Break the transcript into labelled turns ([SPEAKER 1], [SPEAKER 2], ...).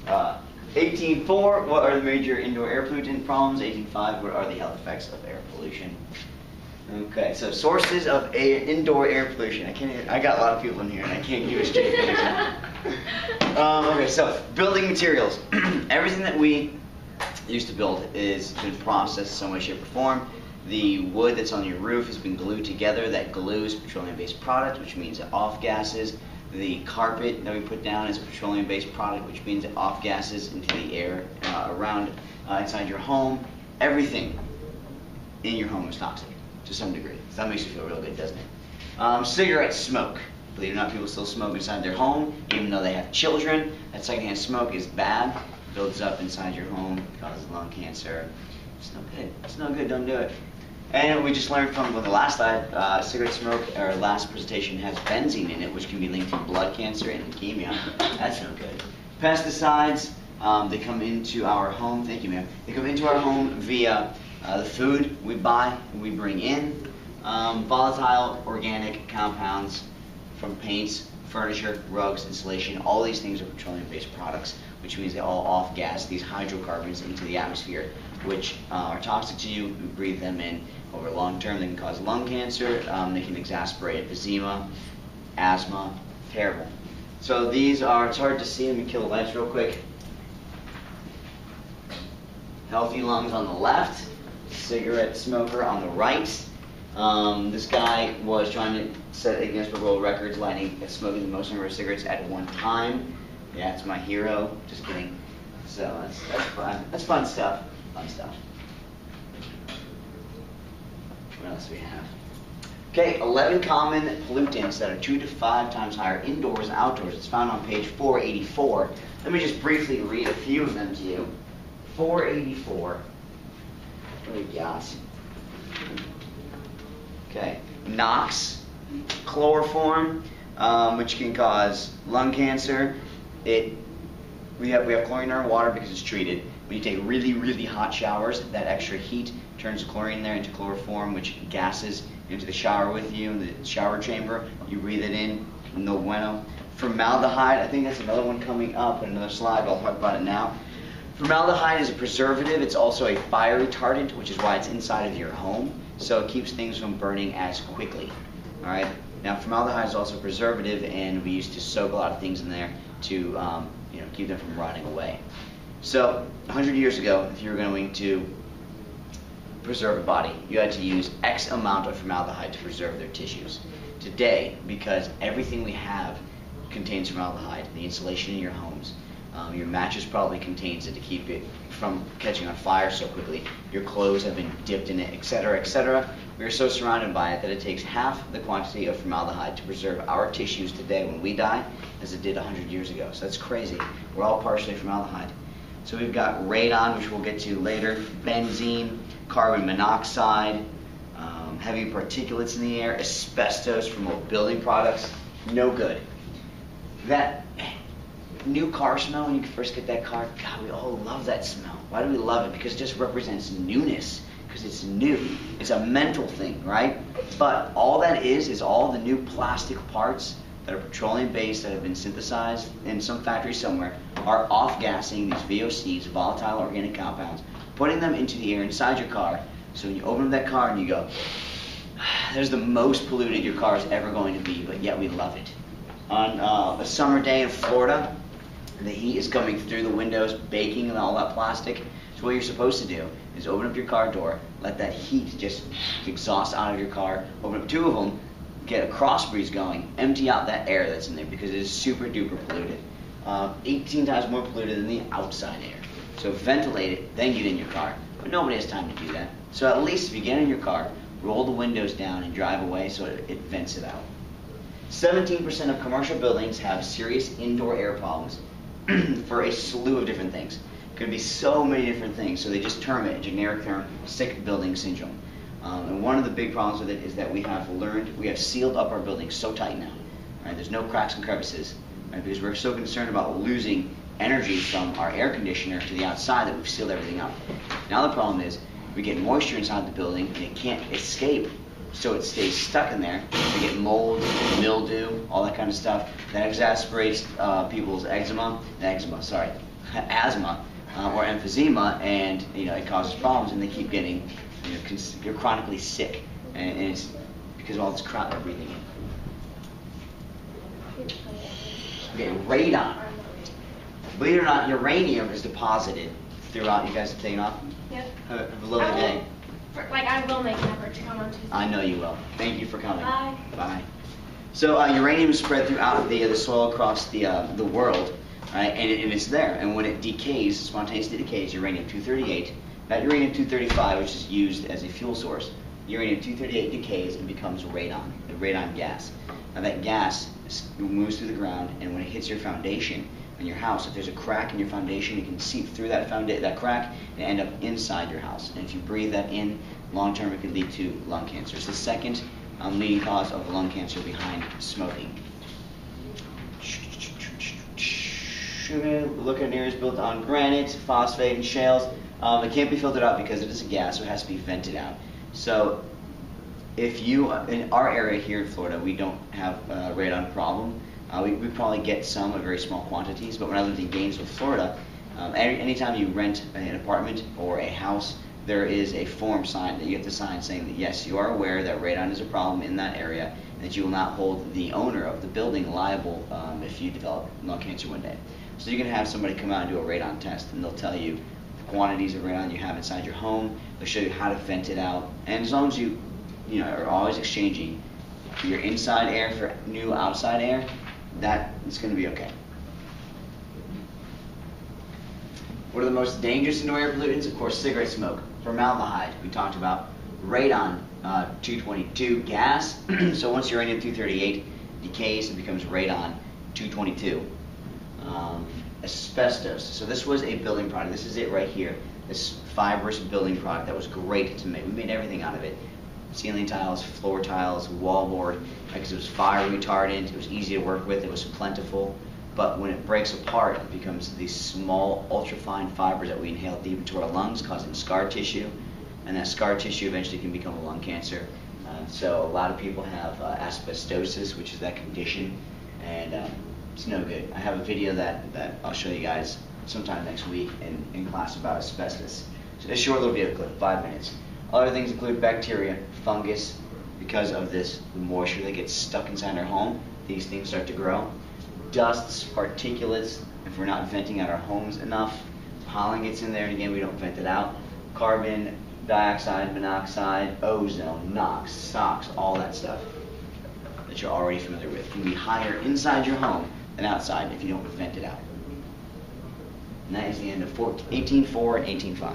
[SPEAKER 1] 18.4, what are the major indoor air pollutant problems? 18.5, what are the health effects of air pollution? Okay, so sources of indoor air pollution. I got a lot of people in here and I can't give a straight answer. Okay, so building materials. Everything that we used to build is been processed in some way, shape, or form. The wood that's on your roof has been glued together. That glue is a petroleum-based product, which means it off-gases. The carpet that we put down is a petroleum-based product, which means it off-gases into the air around inside your home. Everything in your home is toxic to some degree. So that makes you feel real good, doesn't it? Cigarette smoke. Believe it or not, people still smoke inside their home, even though they have children. That secondhand smoke is bad. It builds up inside your home, causes lung cancer. It's no good. It's no good. Don't do it. And we just learned from the last slide, cigarette smoke, our last presentation, has benzene in it, which can be linked to blood cancer and leukemia. That's no good. Pesticides, they come into our home. Thank you, ma'am. They come into our home via the food we buy and we bring in. Volatile organic compounds from paints, furniture, rugs, insulation. All these things are petroleum-based products, which means they all off-gas these hydrocarbons into the atmosphere, which are toxic to you. You breathe them in. Over long term, they can cause lung cancer. They can exacerbate emphysema, asthma. Terrible. So these are, it's hard to see. Let me kill the lights real quick. Healthy lungs on the left, cigarette smoker on the right. This guy was trying to set Guinness World Records, smoking the most number of cigarettes at one time. Yeah, it's my hero. Just kidding. So that's fun. That's fun stuff. Fun stuff. What else do we have? Okay, 11 common pollutants that are 2 to 5 times higher indoors and outdoors. It's found on page 484. Let me just briefly read a few of them to you. 484. What do we got? Okay, NOx, chloroform, which can cause lung cancer. We have chlorine in our water because it's treated. When you take really, really hot showers, that extra heat turns the chlorine there into chloroform, which gases into the shower with you in the shower chamber. You breathe it in, no bueno. Formaldehyde, I think that's another one coming up in another slide, but I'll talk about it now. Formaldehyde is a preservative. It's also a fire retardant, which is why it's inside of your home. So it keeps things from burning as quickly. All right. Now, formaldehyde is also a preservative, and we used to soak a lot of things in there to keep them from rotting away. So 100 years ago, if you were going to preserve a body, you had to use X amount of formaldehyde to preserve their tissues. Today, because everything we have contains formaldehyde, the insulation in your homes, your mattress probably contains it to keep it from catching on fire so quickly. Your clothes have been dipped in it, etc., etc. We are so surrounded by it that it takes half the quantity of formaldehyde to preserve our tissues today when we die as it did 100 years ago. So that's crazy. We're all partially formaldehyde. So we've got radon, which we'll get to later, benzene, carbon monoxide, heavy particulates in the air, asbestos from old building products. No good. That new car smell when you first get that car, God, we all love that smell. Why do we love it? Because it just represents newness, because it's new. It's a mental thing, right? But all that is all the new plastic parts that are petroleum-based that have been synthesized in some factory somewhere are off-gassing these VOCs, volatile organic compounds, putting them into the air inside your car. So when you open up that car and you go, there's the most polluted your car is ever going to be, but yet we love it. On a summer day in Florida, the heat is coming through the windows, baking and all that plastic. So what you're supposed to do is open up your car door, let that heat just exhaust out of your car, open up 2 of them, get a cross breeze going, empty out that air that's in there because it is super duper polluted. 18 times more polluted than the outside air. So ventilate it, then get in your car. But nobody has time to do that. So at least if you get in your car, roll the windows down and drive away so it vents it out. 17% of commercial buildings have serious indoor air problems for a slew of different things. Could be so many different things, so they just term it a generic term, sick building syndrome. And one of the big problems with it is that we have sealed up our buildings so tight now. Right? There's no cracks and crevices, right? Because we're so concerned about losing energy from our air conditioner to the outside that we've sealed everything up. Now the problem is we get moisture inside the building and it can't escape so it stays stuck in there. You get mold, mildew, all that kind of stuff. That exasperates people's asthma, or emphysema, and it causes problems, and they keep getting, you're chronically sick, and it's because of all this crap they're breathing in. Okay, radon. Believe it or not, uranium is deposited throughout. You guys have taken off?
[SPEAKER 2] Yep.
[SPEAKER 1] Have a lovely day.
[SPEAKER 2] I will make an effort to come on Tuesday.
[SPEAKER 1] I know you will. Thank you for coming.
[SPEAKER 2] Bye.
[SPEAKER 1] Bye. So uranium is spread throughout the soil across the world, right? And it's there. And when it decays, spontaneously decays, uranium-238, not uranium-235, which is used as a fuel source. Uranium-238 decays and becomes radon, the radon gas. Now that gas moves through the ground, and when it hits your foundation in your house, if there's a crack in your foundation, it can seep through that crack and end up inside your house. And if you breathe that in, long term, it could lead to lung cancer. It's the second leading cause of lung cancer behind smoking. Look at areas built on granite, phosphate, and shales. It can't be filtered out because it is a gas, so it has to be vented out. So if you, in our area here in Florida, we don't have a radon problem. We probably get some in very small quantities, but when I lived in Gainesville, Florida, anytime you rent an apartment or a house, there is a form sign that you have to sign saying that yes, you are aware that radon is a problem in that area, and that you will not hold the owner of the building liable if you develop lung cancer one day. So you can have somebody come out and do a radon test, and they'll tell you the quantities of radon you have inside your home. They'll show you how to vent it out, and as long as you are always exchanging your inside air for new outside air, that is going to be okay. What are the most dangerous indoor air pollutants? Of course, cigarette smoke, formaldehyde. We talked about radon 222 gas. So once uranium-238 decays, it becomes radon 222. Asbestos. So this was a building product. This is it right here. This fibrous building product that was great to make. We made everything out of it. Ceiling tiles, floor tiles, wallboard, because it was fire retardant, it was easy to work with, it was plentiful. But when it breaks apart, it becomes these small, ultrafine fibers that we inhale deep into our lungs, causing scar tissue. And that scar tissue eventually can become a lung cancer. So a lot of people have asbestosis, which is that condition, and it's no good. I have a video that I'll show you guys sometime next week in class about asbestos. So a short little video clip, 5 minutes. Other things include bacteria, fungus. Because of this, the moisture that gets stuck inside our home, these things start to grow. Dusts, particulates, if we're not venting out our homes enough, pollen gets in there, and again, we don't vent it out. Carbon dioxide, monoxide, ozone, NOx, SOx, all that stuff that you're already familiar with can be higher inside your home than outside if you don't vent it out. And that is the end of 18.4 and 18.5.